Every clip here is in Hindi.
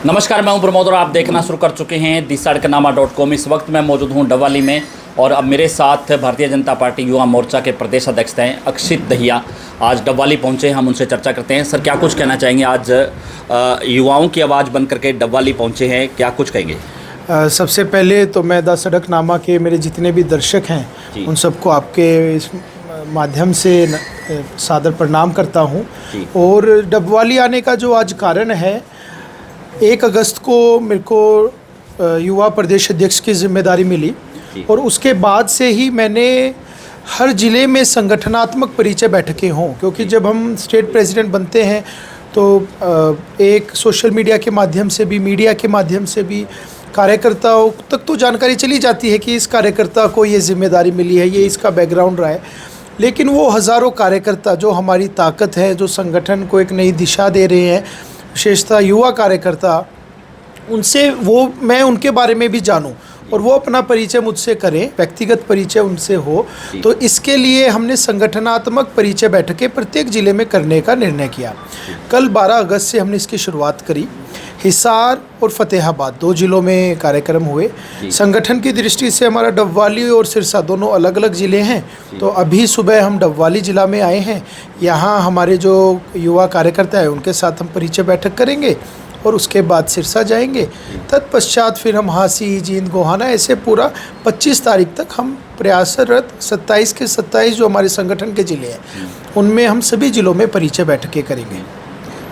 नमस्कार, मैं हूं प्रमोद और आप देखना शुरू कर चुके हैं दिसड़कनामा.com। इस वक्त मैं मौजूद हूं डबवाली में और अब मेरे साथ भारतीय जनता पार्टी युवा मोर्चा के प्रदेश अध्यक्ष हैं अक्षित दहिया। आज डबवाली पहुंचे, हम उनसे चर्चा करते हैं। सर, क्या कुछ कहना चाहेंगे? आज युवाओं की आवाज़ बन करके डबवाली पहुंचे हैं, क्या कुछ कहेंगे? सबसे पहले तो मैं द सड़कनामा के मेरे जितने भी दर्शक हैं उन सबको आपके इस माध्यम से सादर प्रणाम करता हूं। और डबवाली आने का जो आज कारण है, 1 अगस्त को मेरे को युवा प्रदेश अध्यक्ष की जिम्मेदारी मिली और उसके बाद से ही मैंने हर ज़िले में संगठनात्मक परिचय बैठकें हों, क्योंकि जब हम स्टेट प्रेसिडेंट बनते हैं तो एक सोशल मीडिया के माध्यम से भी, मीडिया के माध्यम से भी कार्यकर्ताओं तक तो जानकारी चली जाती है कि इस कार्यकर्ता को ये जिम्मेदारी मिली है, ये इसका बैकग्राउंड रहा है। लेकिन वो हज़ारों कार्यकर्ता जो हमारी ताकत है, जो संगठन को एक नई दिशा दे रहे हैं, विशेषतः युवा कार्यकर्ता, उनसे मैं उनके बारे में भी जानूं और वो अपना परिचय मुझसे करें, व्यक्तिगत परिचय उनसे हो। तो इसके लिए हमने संगठनात्मक परिचय बैठकें प्रत्येक ज़िले में करने का निर्णय किया। कल 12 अगस्त से हमने इसकी शुरुआत करी। हिसार और फतेहाबाद 2 ज़िलों में कार्यक्रम हुए। संगठन की दृष्टि से हमारा डबवाली और सिरसा दोनों अलग अलग ज़िले हैं, तो अभी सुबह हम डबवाली ज़िला में आए हैं। यहाँ हमारे जो युवा कार्यकर्ता हैं उनके साथ हम परिचय बैठक करेंगे और उसके बाद सिरसा जाएंगे। तत्पश्चात फिर हम हांसी, जींद, गोहाना, ऐसे पूरा 25 तारीख तक हम प्रयासरत 27 के 27 जो हमारे संगठन के ज़िले हैं उनमें हम सभी ज़िलों में परिचय बैठकें करेंगे।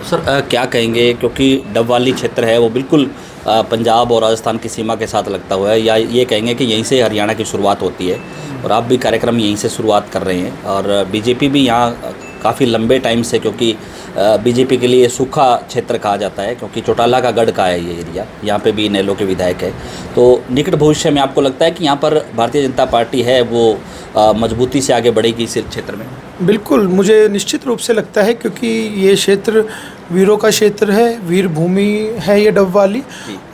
सर, क्या कहेंगे, क्योंकि डबवाली क्षेत्र है वो बिल्कुल पंजाब और राजस्थान की सीमा के साथ लगता हुआ है, या ये कहेंगे कि यहीं से हरियाणा की शुरुआत होती है और आप भी कार्यक्रम यहीं से शुरुआत कर रहे हैं। और बीजेपी भी यहाँ काफ़ी लंबे टाइम से, क्योंकि बीजेपी के लिए सूखा क्षेत्र कहा जाता है, क्योंकि चौटाला का गढ़ का है ये एरिया, यहाँ पे भी इनेलो के विधायक है। तो निकट भविष्य में आपको लगता है कि यहाँ पर भारतीय जनता पार्टी है वो मजबूती से आगे बढ़ेगी इस क्षेत्र में? बिल्कुल, मुझे निश्चित रूप से लगता है, क्योंकि ये क्षेत्र वीरों का क्षेत्र है, वीर भूमि है ये डबवाली।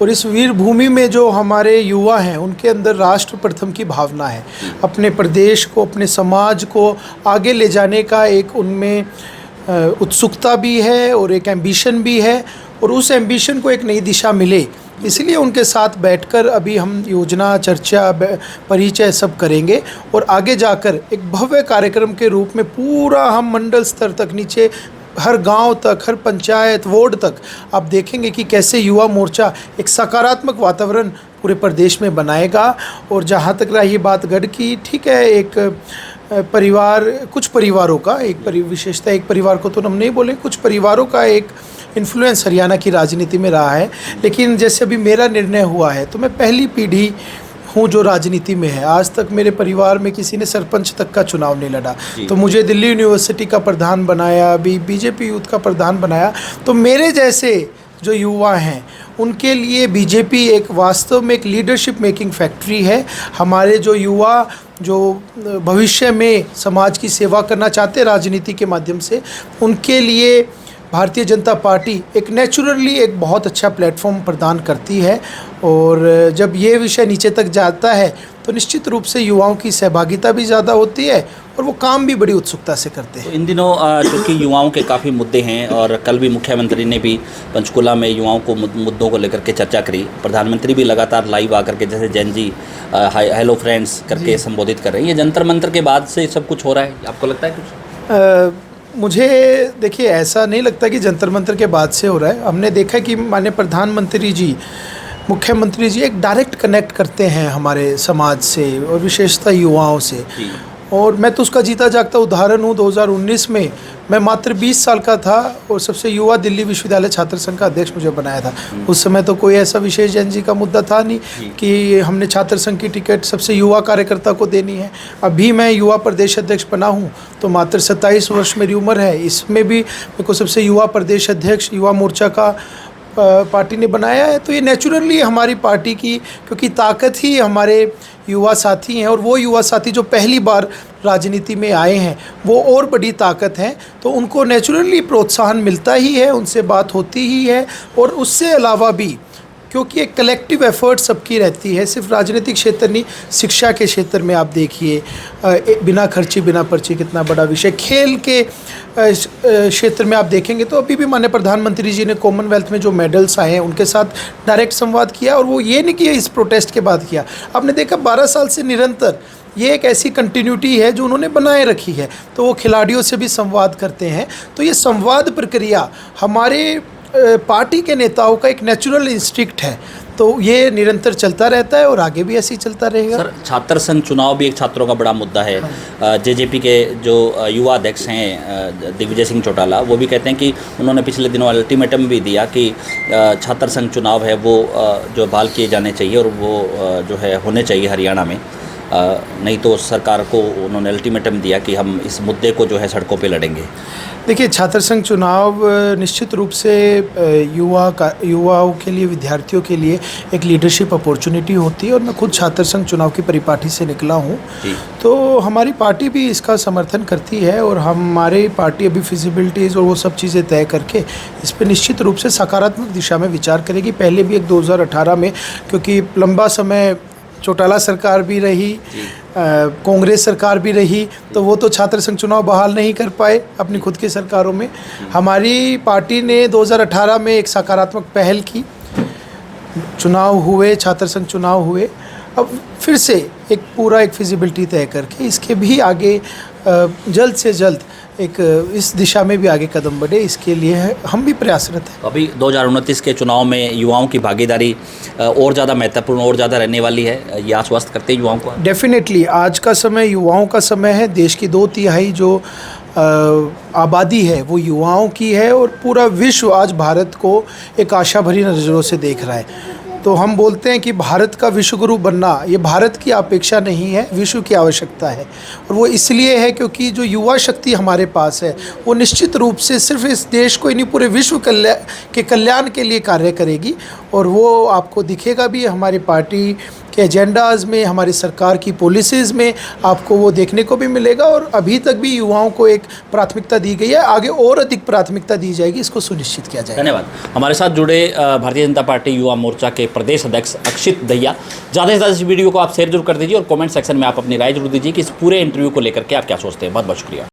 और इस वीर भूमि में जो हमारे युवा हैं उनके अंदर राष्ट्र प्रथम की भावना है। अपने प्रदेश को, अपने समाज को आगे ले जाने का एक उनमें उत्सुकता भी है और एक एम्बिशन भी है, और उस एम्बिशन को एक नई दिशा मिले, इसलिए उनके साथ बैठकर अभी हम योजना, चर्चा, परिचय सब करेंगे और आगे जाकर एक भव्य कार्यक्रम के रूप में पूरा हम मंडल स्तर तक, नीचे हर गांव तक, हर पंचायत, वार्ड तक आप देखेंगे कि कैसे युवा मोर्चा एक सकारात्मक वातावरण पूरे प्रदेश में बनाएगा। और जहां तक रही बात गढ़ की, ठीक है, एक परिवार, कुछ परिवारों का एक विशेषता, एक परिवार को तो हम नहीं बोले, कुछ परिवारों का एक इन्फ्लुएंस हरियाणा की राजनीति में रहा है। लेकिन जैसे अभी मेरा निर्णय हुआ है तो मैं पहली पीढ़ी हूँ जो राजनीति में है। आज तक मेरे परिवार में किसी ने सरपंच तक का चुनाव नहीं लड़ा, तो मुझे दिल्ली यूनिवर्सिटी का प्रधान बनाया, अभी बीजेपी यूथ का प्रधान बनाया। तो मेरे जैसे जो युवा हैं उनके लिए बीजेपी एक वास्तव में एक लीडरशिप मेकिंग फैक्ट्री है। हमारे जो युवा जो भविष्य में समाज की सेवा करना चाहते हैं राजनीति के माध्यम से, उनके लिए भारतीय जनता पार्टी एक नेचुरली एक बहुत अच्छा प्लेटफॉर्म प्रदान करती है। और जब ये विषय नीचे तक जाता है तो निश्चित रूप से युवाओं की सहभागिता भी ज़्यादा होती है और वो काम भी बड़ी उत्सुकता से करते हैं। तो इन दिनों चूँकि युवाओं के काफ़ी मुद्दे हैं और कल भी मुख्यमंत्री ने भी पंचकुला में युवाओं को मुद्दों को लेकर के चर्चा करी। प्रधानमंत्री भी लगातार लाइव आकर के, जैसे जैन जी हेलो फ्रेंड्स करके संबोधित कर रहे हैं। ये जंतर मंतर के बाद से सब कुछ हो रहा है, आपको लगता है कुछ? मुझे देखिए, ऐसा नहीं लगता कि जंतर मंतर के बाद से हो रहा है। हमने देखा कि माननीय प्रधानमंत्री जी, मुख्यमंत्री जी एक डायरेक्ट कनेक्ट करते हैं हमारे समाज से और विशेषतः युवाओं से। और मैं तो उसका जीता जागता उदाहरण हूँ। 2019 में मैं मात्र 20 साल का था और सबसे युवा दिल्ली विश्वविद्यालय छात्र संघ का अध्यक्ष मुझे बनाया था। उस समय तो कोई ऐसा विशेष जैन जी का मुद्दा था नहीं कि हमने छात्र संघ की टिकट सबसे युवा कार्यकर्ता को देनी है। अभी मैं युवा प्रदेश अध्यक्ष बना हूँ तो मात्र 27 वर्ष मेरी उम्र है। इसमें भी मेरे को सबसे युवा प्रदेश अध्यक्ष युवा मोर्चा का पार्टी ने बनाया है। तो ये नेचुरली हमारी पार्टी की, क्योंकि ताकत ही हमारे युवा साथी हैं और वो युवा साथी जो पहली बार राजनीति में आए हैं वो और बड़ी ताकत हैं, तो उनको नेचुरली प्रोत्साहन मिलता ही है, उनसे बात होती ही है। और उससे अलावा भी क्योंकि एक कलेक्टिव एफर्ट सबकी रहती है, सिर्फ राजनीतिक क्षेत्र नहीं, शिक्षा के क्षेत्र में आप देखिए बिना खर्ची बिना पर्ची कितना बड़ा विषय, खेल के क्षेत्र में आप देखेंगे तो अभी भी माननीय प्रधानमंत्री जी ने कॉमनवेल्थ में जो मेडल्स आए हैं उनके साथ डायरेक्ट संवाद किया, और वो ये नहीं किया इस प्रोटेस्ट के बाद किया। आपने देखा 12 साल से निरंतर ये एक ऐसी कंटिन्यूटी है जो उन्होंने बनाए रखी है, तो वो खिलाड़ियों से भी संवाद करते हैं। तो ये संवाद प्रक्रिया हमारे पार्टी के नेताओं का एक नेचुरल इंस्टिंक्ट है, तो ये निरंतर चलता रहता है और आगे भी ऐसे ही चलता रहेगा। सर, छात्र संघ चुनाव भी एक छात्रों का बड़ा मुद्दा है। जेजेपी के जो युवा अध्यक्ष हैं दिग्विजय सिंह चौटाला, वो भी कहते हैं कि उन्होंने पिछले दिनों अल्टीमेटम भी दिया कि छात्र संघ चुनाव है वो जो बहाल किए जाने चाहिए और वो जो है होने चाहिए हरियाणा में, नहीं तो सरकार को उन्होंने अल्टीमेटम दिया कि हम इस मुद्दे को जो है सड़कों पे लड़ेंगे। देखिए, छात्र संघ चुनाव निश्चित रूप से युवाओं के लिए, विद्यार्थियों के लिए एक लीडरशिप अपॉर्चुनिटी होती है, और मैं खुद छात्र संघ चुनाव की परिपाटी से निकला हूँ, तो हमारी पार्टी भी इसका समर्थन करती है, और हमारी पार्टी अभी फिजिबिलिटीज़ और वो सब चीज़ें तय करके इस पर निश्चित रूप से सकारात्मक दिशा में विचार करेगी। पहले भी एक 2018 में, क्योंकि लंबा समय चौटाला सरकार भी रही, कांग्रेस सरकार भी रही, तो वो तो छात्र संघ चुनाव बहाल नहीं कर पाए अपनी खुद की सरकारों में। हमारी पार्टी ने 2018 में एक सकारात्मक पहल की, चुनाव हुए, छात्र संघ चुनाव हुए, अब फिर से एक पूरा एक फिजिबिलिटी तय करके इसके भी आगे जल्द से जल्द एक इस दिशा में भी आगे कदम बढ़े, इसके लिए हम भी प्रयासरत हैं। अभी 2029 के चुनाव में युवाओं की भागीदारी और ज़्यादा महत्वपूर्ण और ज़्यादा रहने वाली है, ये आश्वस्त करते हैं युवाओं को? डेफिनेटली आज का समय युवाओं का समय है। देश की 2/3 जो आबादी है वो युवाओं की है, और पूरा विश्व आज भारत को एक आशा भरी नज़रों से देख रहा है। तो हम बोलते हैं कि भारत का विश्वगुरु बनना ये भारत की अपेक्षा नहीं है, विश्व की आवश्यकता है, और वो इसलिए है क्योंकि जो युवा शक्ति हमारे पास है वो निश्चित रूप से सिर्फ इस देश को ही नहीं, पूरे विश्व के कल्याण के लिए कार्य करेगी, और वो आपको दिखेगा भी हमारी पार्टी के एजेंडाज़ में, हमारी सरकार की पॉलिसीज़ में आपको वो देखने को भी मिलेगा। और अभी तक भी युवाओं को एक प्राथमिकता दी गई है, आगे और अधिक प्राथमिकता दी जाएगी, इसको सुनिश्चित किया जाएगा। धन्यवाद। हमारे साथ जुड़े भारतीय जनता पार्टी युवा मोर्चा के प्रदेश अध्यक्ष अक्षित दहिया। ज़्यादा से ज़्यादा इस वीडियो को आप शेयर जरूर कर दीजिए, और कमेंट सेक्शन में आप अपनी राय जरूर दीजिए कि इस पूरे इंटरव्यू को लेकर के आप क्या सोचते हैं। बहुत बहुत शुक्रिया।